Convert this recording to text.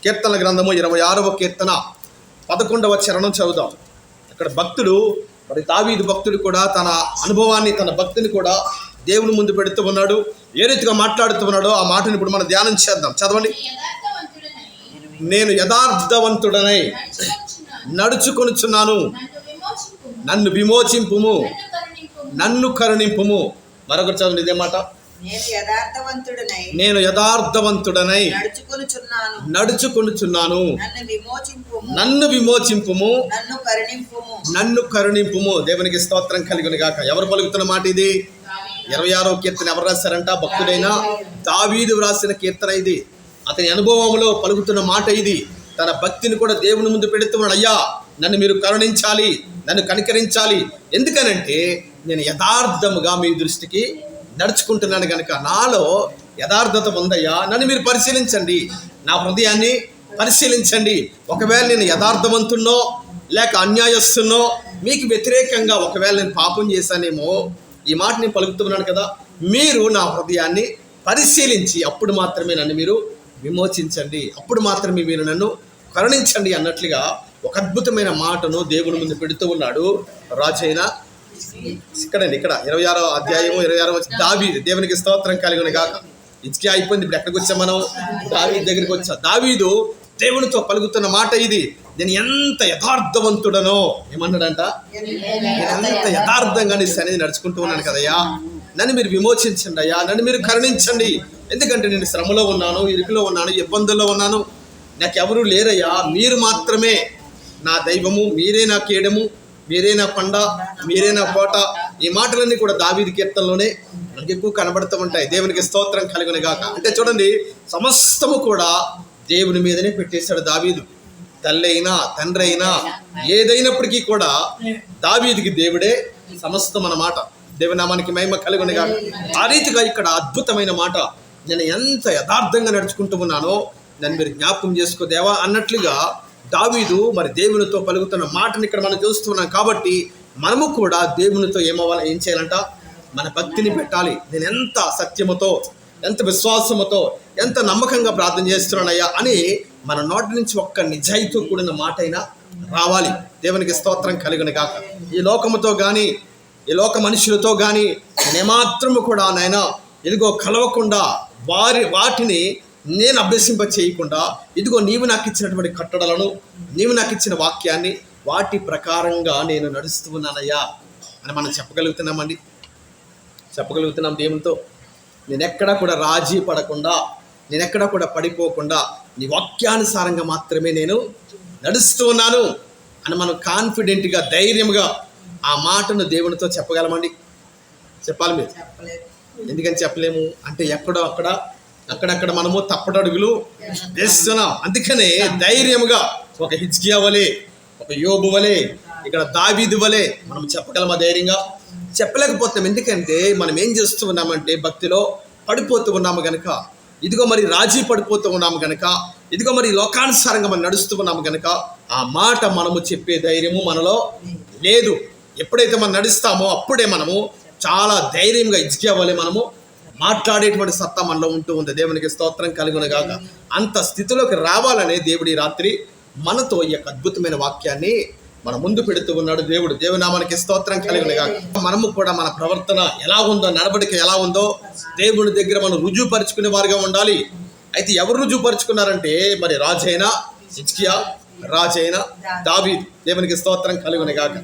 కీర్తనల గ్రంథము 26వ కీర్తన 11వ చరణం చదువుదాం. ఇక్కడ భక్తుడు, మరి దావీదు భక్తుడు కూడా తన అనుభవాన్ని, తన భక్తిని కూడా దేవుని ముందు పెడుతూ ఉన్నాడు. ఏ రీతిగా మాట్లాడుతూ ఉన్నాడో ఆ మాటను ఇప్పుడు మనం ధ్యానం చేద్దాం. చదవండి. నేను యథార్థవంతుడనై నడుచుకొనుచున్నాను, నన్ను విమోచింపుము, నన్ను కరుణింపుము. మరొకటి చదవండి ఇదే మాట. నేను యథార్థవంతుడనై నడుచుకొనుచున్నాను, నన్ను విమోచింపుము, నన్ను కరుణింపుము. దేవునికి స్తోత్రం కలుగును గాక. ఎవరు పలుకుతున్న మాట ఇది? 26వ కీర్తన ఎవరు రాశారంట? భక్తుడైన దావీదు రాసిన కీర్తన ఇది. అతని అనుభవంలో పలుకుతున్న మాట ఇది. తన భక్తిని కూడా దేవుని ముందు పెడుతున్నాడు. అయ్యా, నన్ను మీరు కరుణించాలి, నన్ను కనికరించాలి. ఎందుకనంటే నేను యథార్థముగా మీ దృష్టికి నడుచుకుంటున్నాను కనుక నాలో యథార్థత ఉందయ్యా, నన్ను మీరు పరిశీలించండి, నా హృదయాన్ని పరిశీలించండి. ఒకవేళ నేను యథార్థవంతున్నో లేక అన్యాయస్తున్నో, మీకు వ్యతిరేకంగా ఒకవేళ నేను పాపం చేశానేమో, ఈ మాట నేను పలుకుతున్నాను కదా, మీరు నా హృదయాన్ని పరిశీలించి అప్పుడు మాత్రమే నన్ను మీరు విమోచించండి, అప్పుడు మాత్రమే మీరు నన్ను కరుణించండి అన్నట్లుగా ఒక అద్భుతమైన మాటను దేవుని ముందు పెడుతూ ఉన్నాడు రాజైన. ఇక్కడండి, ఇక్కడ 26వ అధ్యాయము 26వ దావీదు. దేవునికి స్తోత్రం కలుగును గాక. ఇచ్చికే అయిపోయింది. ఇప్పుడు ఎక్కడికి వచ్చాం మనం? దావీదు దగ్గరికి వచ్చా. దావీదు దేవునితో పలుకుతున్న మాట ఇది. నేను ఎంత యథార్థవంతుడనో, ఏమన్నాడంట? నేను ఎంత యథార్థంగా నీ సన్నిధి నడుచుకుంటూ ఉన్నాను కదయ్యా, నన్ను మీరు విమోచించండి అయ్యా, నన్ను మీరు కరుణించండి. ఎందుకంటే నేను శ్రమలో ఉన్నాను, ఇరుకులో ఉన్నాను, ఇబ్బందుల్లో ఉన్నాను, నాకెవరూ లేరయ్యా, మీరు మాత్రమే నా దైవము, మీరే నా కేడము, మీరే నా కొండ, మీరే నా కోట. ఈ మాటలన్నీ కూడా దావీదు కీర్తనలోనే మనకి ఎక్కువ కనబడుతూ ఉంటాయి. దేవునికి స్తోత్రం కలుగును గాక. అంటే చూడండి, సమస్తము కూడా దేవుని మీదనే పెట్టేశాడు దావీదు. తల్లి అయినా తండ్రి అయినా ఏదైనప్పటికీ కూడా దావీదుకి దేవుడే సమస్తం అన్నమాట. దేవుని నామానికి మహిమ కలుగును గాక. ఆ రీతిగా ఇక్కడ అద్భుతమైన మాట, నేను ఎంత యథార్థంగా నడుచుకుంటూ ఉన్నానో నన్ను మీరు జ్ఞాపకం చేసుకో దేవా అన్నట్లుగా దావీదు మరి దేవునితో పలుకుతున్న మాటని ఇక్కడ మనం చూస్తున్నాం. కాబట్టి మనము కూడా దేవునితో ఏం చేయాలంట? మన భక్తిని పెట్టాలి. నేను ఎంత సత్యముతో, ఎంత విశ్వాసముతో, ఎంత నమ్మకంగా ప్రార్థన చేస్తున్నానయ్యా అని మన నోటి నుంచి ఒక్క నిజాయితీతో కూడిన మాట అయినా రావాలి. దేవునికి స్తోత్రం కలుగును గాక. ఈ లోకముతో కానీ, ఈ లోక మనుషులతో కానీ నేనేమాత్రము కూడా నాయనా ఇదిగో కలవకుండా వాటిని నేను అభ్యసింప చేయకుండా, ఇదిగో నీవు నాకు ఇచ్చినటువంటి కట్టడలను, నీవు నాకు ఇచ్చిన వాక్యాన్ని, వాటి ప్రకారంగా నేను నడుస్తూ ఉన్నానయ్యా అని మనం చెప్పగలుగుతున్నామండి. చెప్పగలుగుతున్నాం దేవునితో. నేనెక్కడా కూడా రాజీ పడకుండా, నేనెక్కడా కూడా పడిపోకుండా నీ వాక్యానుసారంగా మాత్రమే నేను నడుస్తూ ఉన్నాను అని మనం కాన్ఫిడెంట్గా, ధైర్యంగా ఆ మాటను దేవునితో చెప్పగలమండి? చెప్పాలి మీరు. ఎందుకని చెప్పలేము అంటే అక్కడక్కడ మనము తప్పటడుగులు వేస్తున్నాం. అందుకనే ధైర్యముగా ఒక హిజ్కియా వలె, ఒక యోబు వలె, ఇక్కడ దావీదు వలె మనం చెప్పగలమా? ధైర్యంగా చెప్పలేకపోతాం. ఎందుకంటే మనం ఏం చేస్తూ ఉన్నామంటే భక్తిలో పడిపోతూ ఉన్నాము గనక, ఇదిగో మరి రాజీ పడిపోతూ ఉన్నాము గనక, ఇదిగో మరి లోకానుసారంగా మనం నడుస్తూ ఉన్నాము గనక ఆ మాట మనము చెప్పే ధైర్యము మనలో లేదు. ఎప్పుడైతే మనం నడుస్తామో అప్పుడే మనము చాలా ధైర్యంగా హిజ్కియా వలె మనము మాట్లాడేటువంటి సత్తా మనలో ఉంటూ ఉంది. దేవునికి స్తోత్రం కలుగును గాక. అంత స్థితిలోకి రావాలనే దేవుడి రాత్రి మనతో ఈ యొక్క అద్భుతమైన వాక్యాన్ని మన ముందు పెడుతూ ఉన్నాడు దేవుడు. దేవునామానికి స్తోత్రం కలుగును గాక. మనము కూడా మన ప్రవర్తన ఎలా ఉందో, నడవడిక ఎలా ఉందో దేవుని దగ్గర మనం రుజువుపరుచుకునే వారుగా ఉండాలి. అయితే ఎవరు రుజువుపరుచుకున్నారంటే మరి రాజైన హిజ్కియా, రాజైన దావీదు. దేవునికి స్తోత్రం కలుగును గాక.